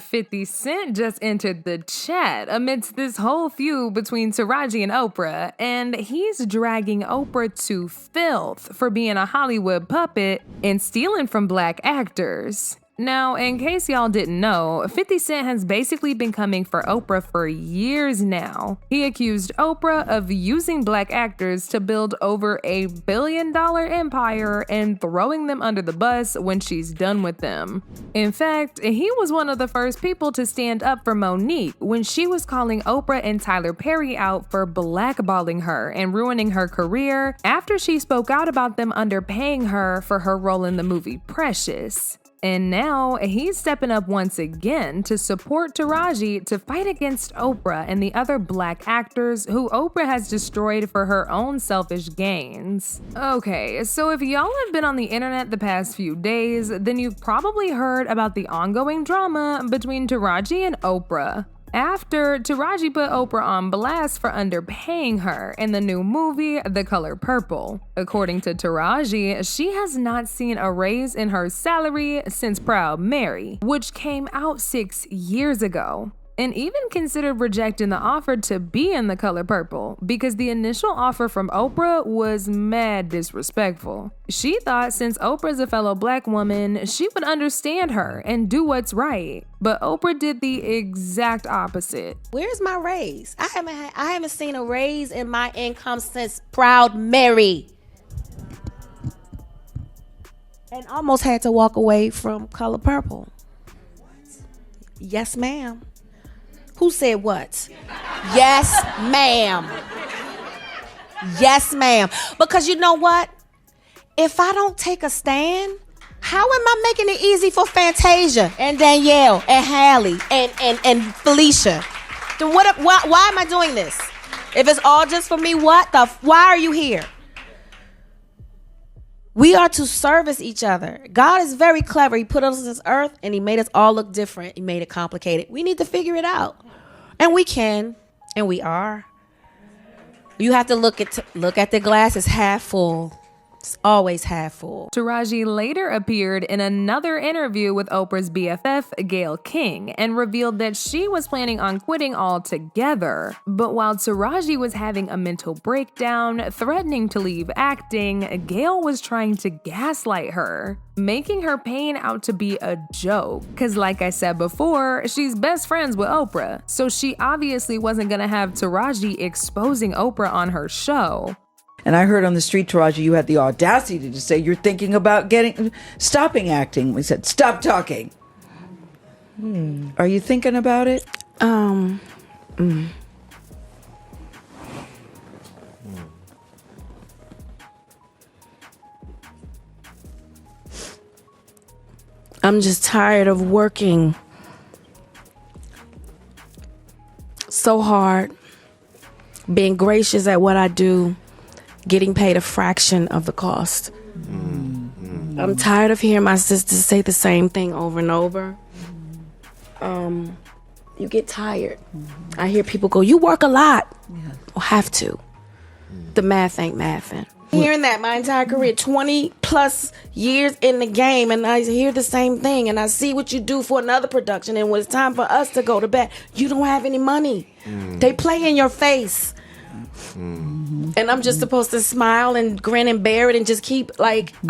50 Cent just entered the chat amidst this whole feud between Taraji and Oprah, and he's dragging Oprah to filth for being a Hollywood puppet and stealing from black actors. Now, in case y'all didn't know, 50 Cent has basically been coming for Oprah for years now. He accused Oprah of using black actors to build over $1 billion empire and throwing them under the bus when she's done with them. In fact, he was one of the first people to stand up for Monique when she was calling Oprah and Tyler Perry out for blackballing her and ruining her career after she spoke out about them underpaying her for her role in the movie Precious. And now he's stepping up once again to support Taraji to fight against Oprah and the other black actors who Oprah has destroyed for her own selfish gains. Okay, so if y'all have been on the internet the past few days, then you've probably heard about the ongoing drama between Taraji and Oprah. After Taraji put Oprah on blast for underpaying her in the new movie The Color Purple. According to Taraji, she has not seen a raise in her salary since Proud Mary, which came out 6 years ago. And even considered rejecting the offer to be in The Color Purple because the initial offer from Oprah was mad disrespectful. She thought since Oprah's a fellow black woman, she would understand her and do what's right. But Oprah did the exact opposite. Where's my raise? I haven't seen a raise in my income since Proud Mary. And almost had to walk away from Color Purple. Yes, ma'am. Who said what? Yes, ma'am. Yes, ma'am. Because you know what? If I don't take a stand, how am I making it easy for Fantasia and Danielle and Hallie and Felicia? Then why am I doing this? If it's all just for me, why are you here? We are to service each other. God is very clever. He put us on this earth and he made us all look different. He made it complicated. We need to figure it out. And we can, and we are. You have to look at the glass as half full. It's always half full. Taraji later appeared in another interview with Oprah's BFF, Gail King, and revealed that she was planning on quitting altogether. But while Taraji was having a mental breakdown, threatening to leave acting, Gail was trying to gaslight her, making her pain out to be a joke. Cause like I said before, she's best friends with Oprah, so she obviously wasn't gonna have Taraji exposing Oprah on her show. And I heard on the street, Taraji, you had the audacity to say you're thinking about stopping acting. We said, stop talking. Are you thinking about it? I'm just tired of working so hard, being gracious at what I do, getting paid a fraction of the cost. I'm tired of hearing my sisters say the same thing over and over. You get tired. I hear people go, you work a lot. Yeah. Well, have to. The math ain't mathin'. Hearing that my entire career, 20 plus years in the game, and I hear the same thing, and I see what you do for another production, and when it's time for us to go to bed, you don't have any money. They play in your face. And I'm just supposed to smile and grin and bear it and just keep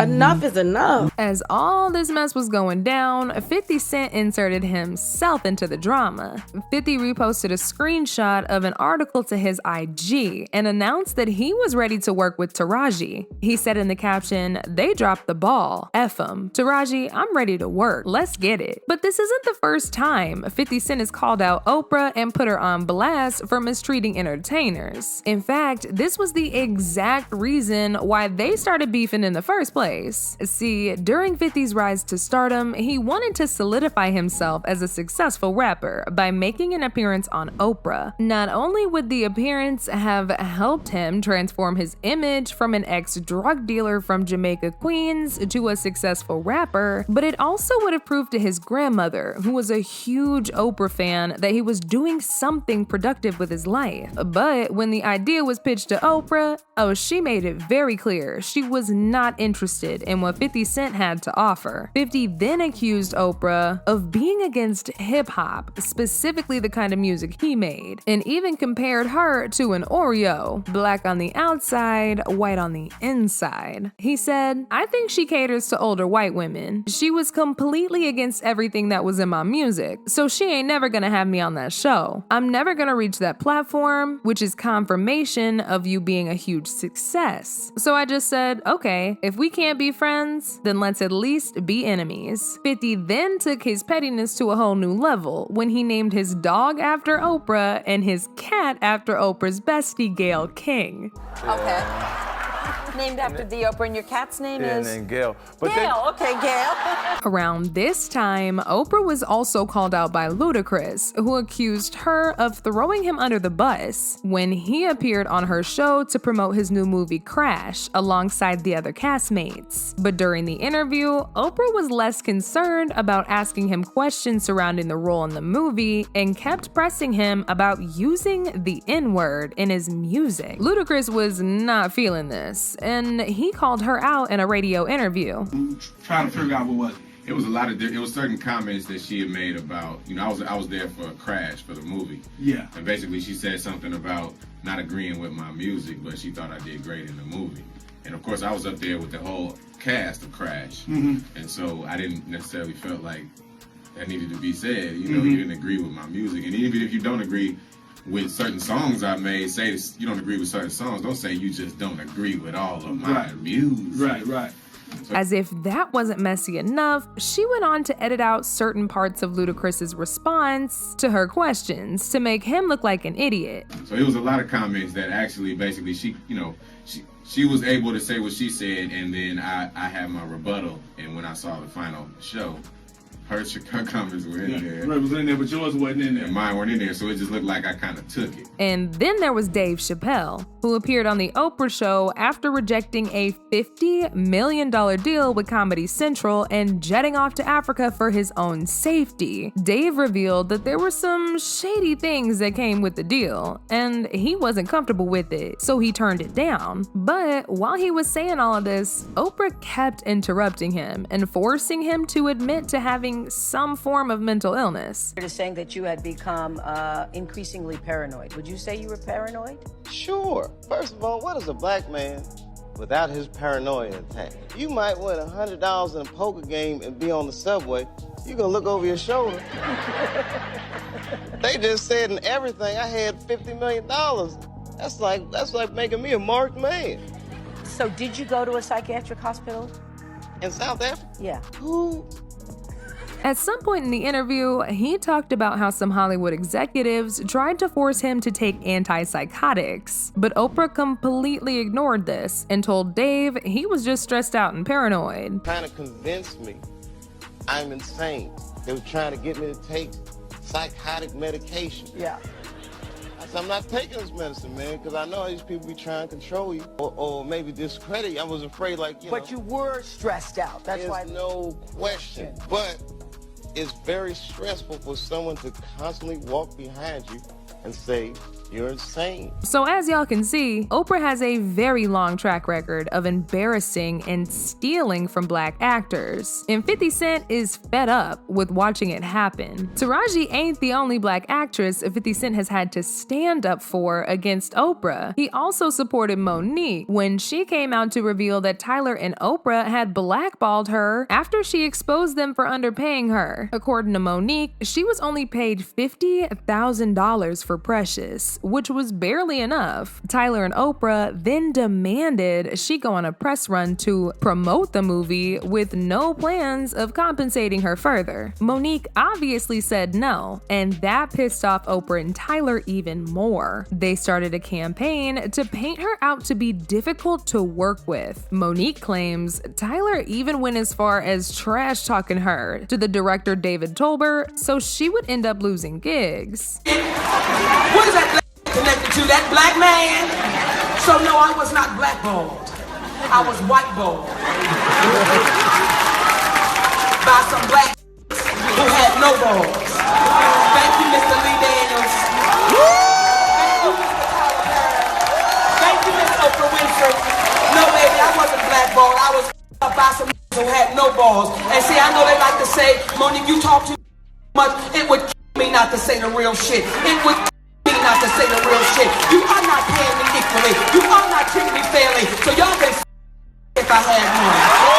enough is enough. As all this mess was going down, 50 Cent inserted himself into the drama. 50 reposted a screenshot of an article to his IG and announced that he was ready to work with Taraji. He said in the caption, "They dropped the ball. F 'em. Taraji, I'm ready to work. Let's get it." But this isn't the first time 50 Cent has called out Oprah and put her on blast for mistreating entertainers. In fact, this was the exact reason why they started beefing in the first place. See, during 50's rise to stardom, he wanted to solidify himself as a successful rapper by making an appearance on Oprah. Not only would the appearance have helped him transform his image from an ex-drug dealer from Jamaica, Queens to a successful rapper, but it also would have proved to his grandmother, who was a huge Oprah fan, that he was doing something productive with his life. But when the the idea was pitched to Oprah, she made it very clear she was not interested in what 50 Cent had to offer. 50 then accused Oprah of being against hip-hop, specifically the kind of music he made, and even compared her to an Oreo, black on the outside, white on the inside. He said, "I think she caters to older white women. She was completely against everything that was in my music, so she ain't never gonna have me on that show. I'm never gonna reach that platform, which is confirmation of you being a huge success. So I just said, okay, if we can't be friends, then let's at least be enemies." 50 then took his pettiness to a whole new level when he named his dog after Oprah and his cat after Oprah's bestie, Gail King. Okay. Named after the Oprah, and your cat's name is? And Gail. Gail, okay, Gail. Around this time, Oprah was also called out by Ludacris, who accused her of throwing him under the bus when he appeared on her show to promote his new movie Crash alongside the other castmates. But during the interview, Oprah was less concerned about asking him questions surrounding the role in the movie and kept pressing him about using the N-word in his music. Ludacris was not feeling this, and he called her out in a radio interview. Trying to figure out what was it. It was a lot of, it was certain comments that she had made about, I was there for a Crash for the movie. Yeah. And basically she said something about not agreeing with my music, but she thought I did great in the movie. And of course I was up there with the whole cast of Crash. Mm-hmm. And so I didn't necessarily felt like that needed to be said. You didn't agree with my music. And even if you don't agree with certain songs I made, say you don't agree with certain songs, don't say you just don't agree with all of my music. Right. As if that wasn't messy enough, she went on to edit out certain parts of Ludacris's response to her questions to make him look like an idiot. So it was a lot of comments that actually basically she was able to say what she said, and then I had my rebuttal, and when I saw the final show, her comments were in there. Right, was in there, but yours wasn't in there. And mine weren't in there, so it just looked like I kind of took it. And then there was Dave Chappelle, who appeared on The Oprah Show after rejecting a $50 million deal with Comedy Central and jetting off to Africa for his own safety. Dave revealed that there were some shady things that came with the deal, and he wasn't comfortable with it, so he turned it down. But while he was saying all of this, Oprah kept interrupting him and forcing him to admit to having some form of mental illness. You're saying that you had become increasingly paranoid. Would you say you were paranoid? Sure. First of all, what is a black man without his paranoia intact? You might win $100 in a poker game and be on the subway. You're gonna look over your shoulder. They just said in everything I had $50 million. That's like making me a marked man. So did you go to a psychiatric hospital? In South Africa? Yeah. Who? At some point in the interview, he talked about how some Hollywood executives tried to force him to take antipsychotics, but Oprah completely ignored this and told Dave he was just stressed out and paranoid. Trying to convince me I'm insane. They were trying to get me to take psychotic medication. Yeah. I said, I'm not taking this medicine, man, because I know these people be trying to control you or maybe discredit you. I was afraid, But you were stressed out. That's why. There's no question. But it's very stressful for someone to constantly walk behind you and say, you're insane. So as y'all can see, Oprah has a very long track record of embarrassing and stealing from black actors. And 50 Cent is fed up with watching it happen. Taraji ain't the only black actress 50 Cent has had to stand up for against Oprah. He also supported Monique when she came out to reveal that Tyler and Oprah had blackballed her after she exposed them for underpaying her. According to Monique, she was only paid $50,000 for Precious, which was barely enough. Tyler and Oprah then demanded she go on a press run to promote the movie with no plans of compensating her further. Monique obviously said no, and that pissed off Oprah and Tyler even more. They started a campaign to paint her out to be difficult to work with. Monique claims Tyler even went as far as trash talking her to the director David Tolbert, so she would end up losing gigs. What is that connected to? That black man? So no, I was not blackballed. I was whiteballed. By some black who had no balls. Thank you, Mr. Lee Daniels. Thank you, Mr. Tyler Perry. by some who had no balls. And see, I know they like to say, Monique, you talk too much. It would kill me not to say the real shit. It would kill me not to say the real shit. You are not paying me equally. You are not treating me fairly. So y'all can if I had money.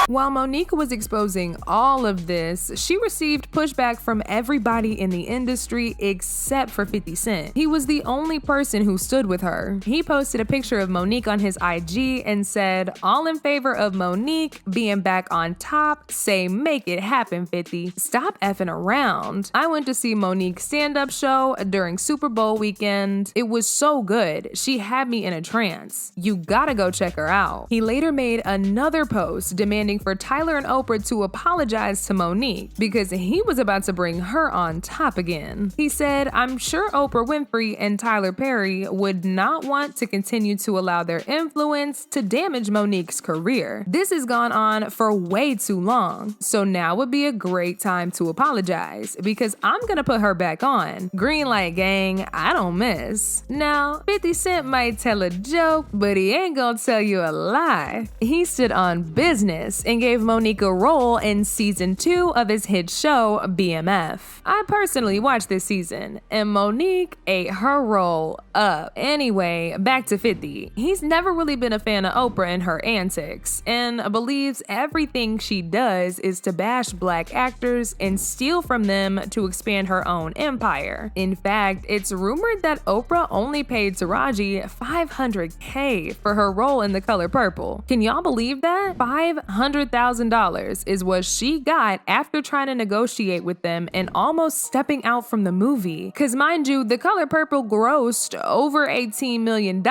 While Monique was exposing all of this, she received pushback from everybody in the industry except for 50 Cent. He was the only person who stood with her. He posted a picture of Monique on his IG and said, "All in favor of Monique being back on top, say make it happen, 50. Stop effing around." I went to see Monique's stand-up show during Super Bowl weekend. It was so good. She had me in a trance. You gotta go check her out. He later made another post demanding for Tyler and Oprah to apologize to Monique because he was about to bring her on top again. He said, "I'm sure Oprah Winfrey and Tyler Perry would not want to continue to allow their influence to damage Monique's career. This has gone on for way too long, so now would be a great time to apologize because I'm gonna put her back on. Green light gang, I don't miss." Now, 50 Cent might tell a joke, but he ain't gonna tell you a lie. He stood on business and gave Monique a role in season 2 of his hit show, BMF. I personally watched this season, and Monique ate her role up. Anyway, back to 50. He's never really been a fan of Oprah and her antics, and believes everything she does is to bash black actors and steal from them to expand her own empire. In fact, it's rumored that Oprah only paid Taraji $500K for her role in The Color Purple. Can y'all believe that? $500,000 is what she got after trying to negotiate with them and almost stepping out from the movie. Cause mind you, The Color Purple grossed over $18 million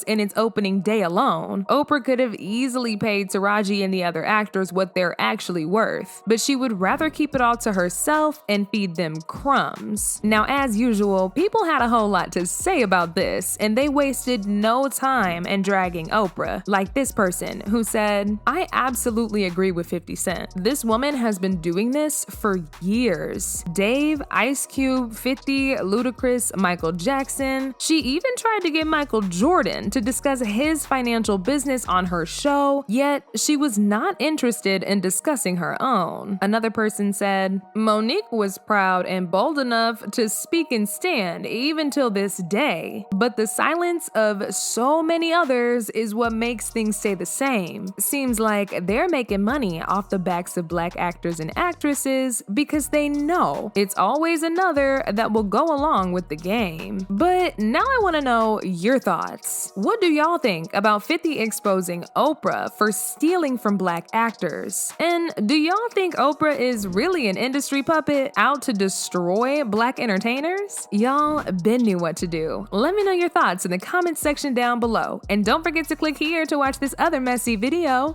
in its opening day alone. Oprah could have easily paid Taraji and the other actors what they're actually worth, but she would rather keep it all to herself and feed them crumbs. Now, as usual, people had a whole lot to say about this, and they wasted no time in dragging Oprah, like this person who said, "I absolutely agree with 50 Cent. This woman has been doing this for years. Dave, Ice Cube, 50, Ludacris, Michael Jackson. She even tried to get Michael Jordan to discuss his financial business on her show, yet she was not interested in discussing her own." Another person said, "Monique was proud and bold enough to speak and stand even till this day, but the silence of so many others is what makes things stay the same. Seems like they're making money off the backs of black actors and actresses because they know it's always another that will go along with the game." But now I want to know your thoughts. What do y'all think about 50 exposing Oprah for stealing from black actors? And do y'all think Oprah is really an industry puppet out to destroy black entertainers? Y'all been knew what to do. Let me know your thoughts in the comments section down below. And don't forget to click here to watch this other messy video.